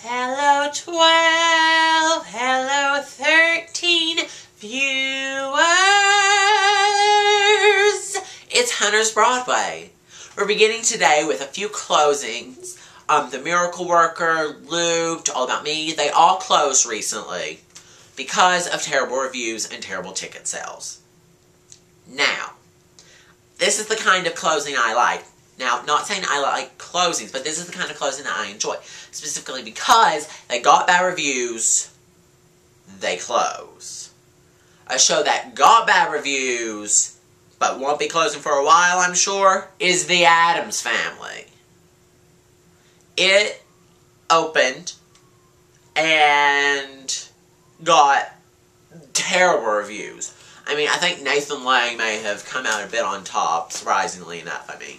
Hello 12, hello 13 viewers. It's Hunter's Broadway. We're beginning today with a few closings. The Miracle Worker, Looped, All About Me, they all closed recently because of terrible reviews and terrible ticket sales. Now, this is the kind of closing I like. Now, not saying I like closings, but this is the kind of closing that I enjoy. Specifically because they got bad reviews, they close. A show that got bad reviews, but won't be closing for a while, I'm sure, is The Addams Family. It opened and got terrible reviews. I mean, I think Nathan Lane may have come out a bit on top, surprisingly enough. I mean,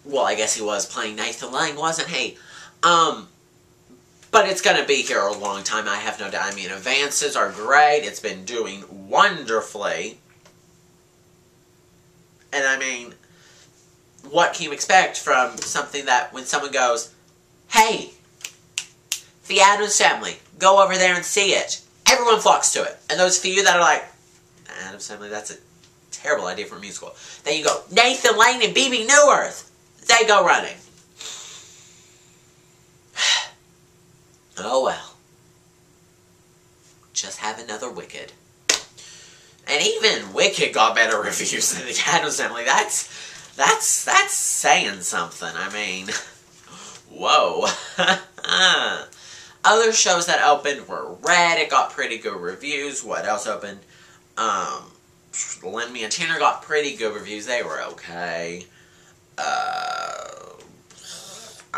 well, I guess he was playing Nathan Lane, wasn't he? But it's going to be here a long time, I have no doubt. I mean, advances are great. It's been doing wonderfully. And I mean, what can you expect from something that when someone goes, hey, The Addams Family, go over there and see it. Everyone flocks to it. And those few that are like, Addams Family, that's a terrible idea for a musical. Then you go, Nathan Lane and Bebe Neuwirth. They go running. Oh well. Just have another Wicked. And even Wicked got better reviews than The Addams Family. That's saying something. I mean, whoa. Other shows that opened were Red. It got pretty good reviews. What else opened? Lend Me a Tenor got pretty good reviews. They were okay.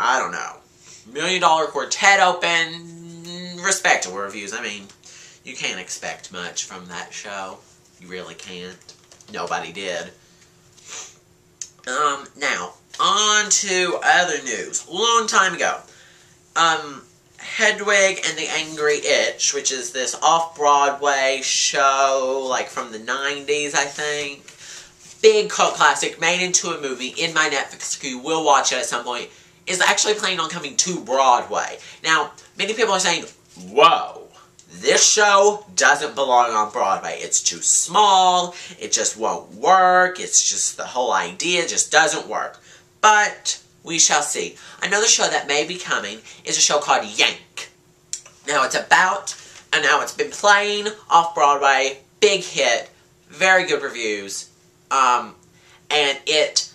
I don't know. $1 Million Quartet opened. Respectable reviews. I mean, you can't expect much from that show. You really can't. Nobody did. Now, on to other news. Long time ago. Hedwig and the Angry Itch, which is this off-Broadway show, like from the 90s, I think. Big cult classic, made into a movie in my Netflix, you will watch it at some point, is actually planning on coming to Broadway. Now, many people are saying, whoa, this show doesn't belong on Broadway. It's too small, it just won't work, it's just the whole idea just doesn't work. But we shall see. Another show that may be coming is a show called Yank. Now, it's about, and now it's been playing off-Broadway, big hit, very good reviews. And it's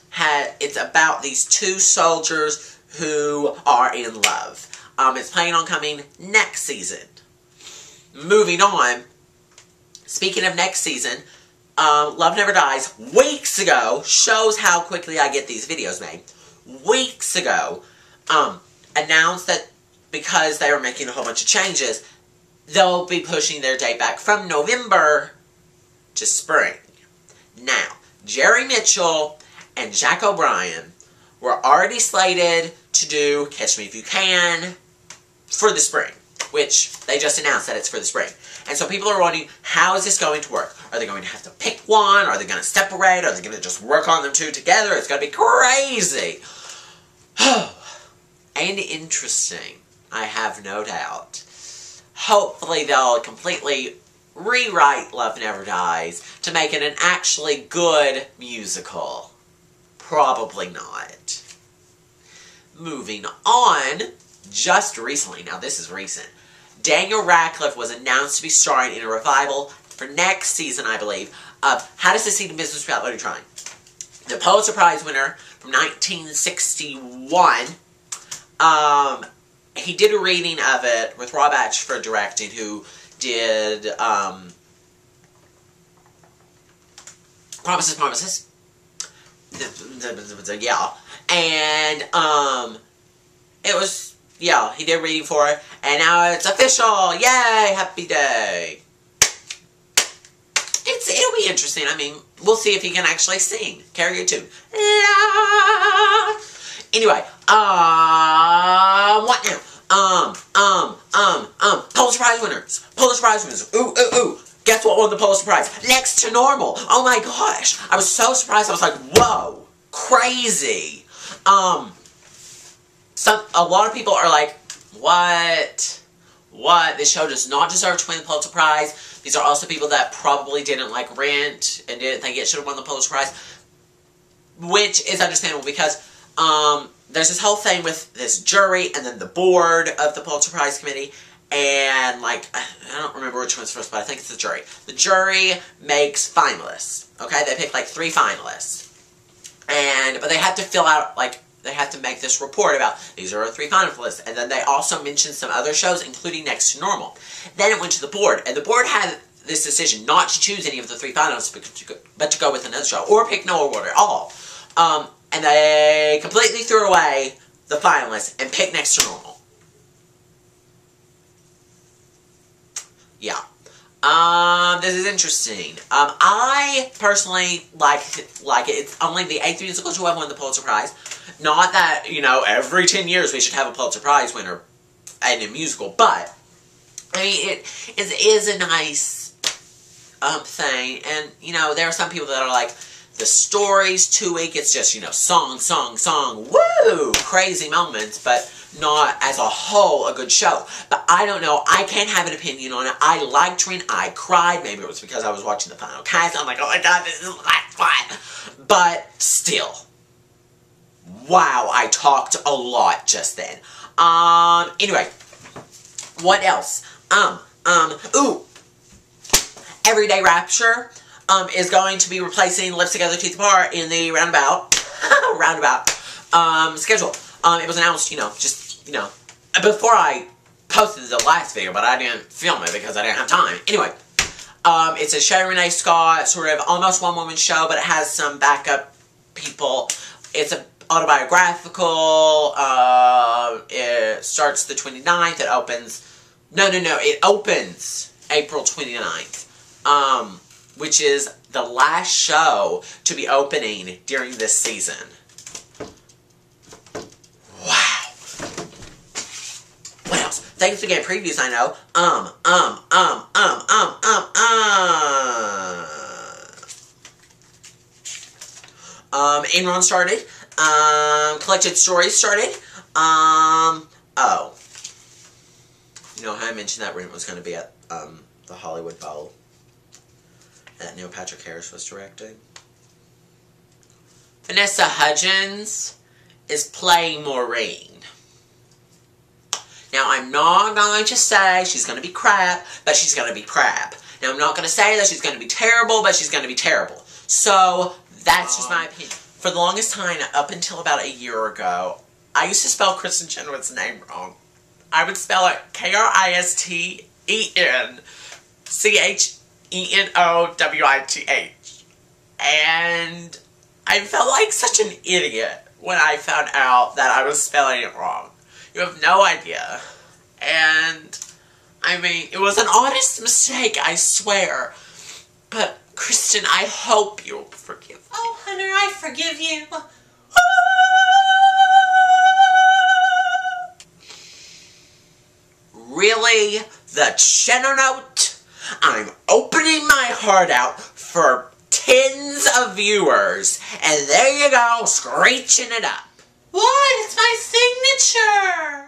about these two soldiers who are in love. It's planning on coming next season. Moving on, speaking of next season, Love Never Dies, weeks ago, shows how quickly I get these videos made. Weeks ago, announced that because they were making a whole bunch of changes, they'll be pushing their date back from November to spring. Now, Jerry Mitchell and Jack O'Brien were already slated to do Catch Me If You Can for the spring, which they just announced that it's for the spring. And so people are wondering, how is this going to work? Are they going to have to pick one? Are they going to separate? Are they going to just work on them two together? It's going to be crazy. And interesting, I have no doubt. Hopefully they'll completely rewrite Love Never Dies to make it an actually good musical. Probably not. Moving on, just recently, now this is recent, Daniel Radcliffe was announced to be starring in a revival for next season, I believe, of How to Succeed in Business Without Learning Trying. The Pulitzer Prize winner from 1961, he did a reading of it with Rob Achford directing, who did, Promises. Yeah. And, it was, yeah, he did a reading for it, and now it's official! Yay! Happy day! It'll be interesting. I mean, we'll see if he can actually sing. Carry a tune. Anyway, what now? Pulitzer Prize winners. Pulitzer Prize winners. Ooh, ooh, ooh. Guess what won the Pulitzer Prize? Next to Normal. Oh my gosh. I was so surprised. I was like, whoa. Crazy. a lot of people are like, what? What? This show does not deserve to win the Pulitzer Prize. These are also people that probably didn't like Rent and didn't think it should have won the Pulitzer Prize. Which is understandable because there's this whole thing with this jury and then the board of the Pulitzer Prize Committee. And, like, I don't remember which one's first, but I think it's the jury. The jury makes finalists. Okay? They pick, like, 3 finalists. But they have to fill out, like, they have to make this report about, these are our 3 finalists. And then they also mention some other shows, including Next to Normal. Then it went to the board. And the board had this decision not to choose any of the 3 finalists, but to go with another show. Or pick no award at all. And they completely threw away the finalists and picked Next to Normal. Yeah. This is interesting. I personally like it. It's only the 8th musical to have won the Pulitzer Prize. Not that, you know, every 10 years we should have a Pulitzer Prize winner in a musical, but, I mean, it is a nice, thing, and, you know, there are some people that are like, the story's too weak, it's just, you know, song, song, song, woo, crazy moments, but not as a whole a good show. But I don't know, I can't have an opinion on it. I liked Rent, I cried, maybe it was because I was watching the final cast, I'm like, oh my god, this is the last one. But still, wow, I talked a lot just then. Anyway, what else? Ooh, Everyday Rapture, is going to be replacing Lips Together, Teeth Apart in the roundabout schedule. It was announced, you know, just, you know, before I posted the last video, but I didn't film it because I didn't have time. Anyway, it's a Sherry Renee Scott, sort of almost one-woman show, but it has some backup people. It's a autobiographical, it starts the 29th, it opens, it opens April 29th, which is the last show to be opening during this season. Wow. What else? Thanks again, previews, I know. Enron started. Collected Stories started. Oh. You know how I mentioned that Rent was going to be at, the Hollywood Bowl that Neil Patrick Harris was directing? Vanessa Hudgens is playing Maureen. Now, I'm not going to say she's going to be crap, but she's going to be crap. Now, I'm not going to say that she's going to be terrible, but she's going to be terrible. So, that's just my opinion. For the longest time, up until about a year ago, I used to spell Kristen Chenoweth's name wrong. I would spell it KristenChenowith. And I felt like such an idiot when I found out that I was spelling it wrong. You have no idea. And, I mean, it was an honest mistake, I swear. But, Kristen, I hope you'll forgive me. Oh, Hunter, I forgive you. Really? The Chenonote? I'm opening my heart out for tens of viewers. And there you go, screeching it up. What? It's my signature.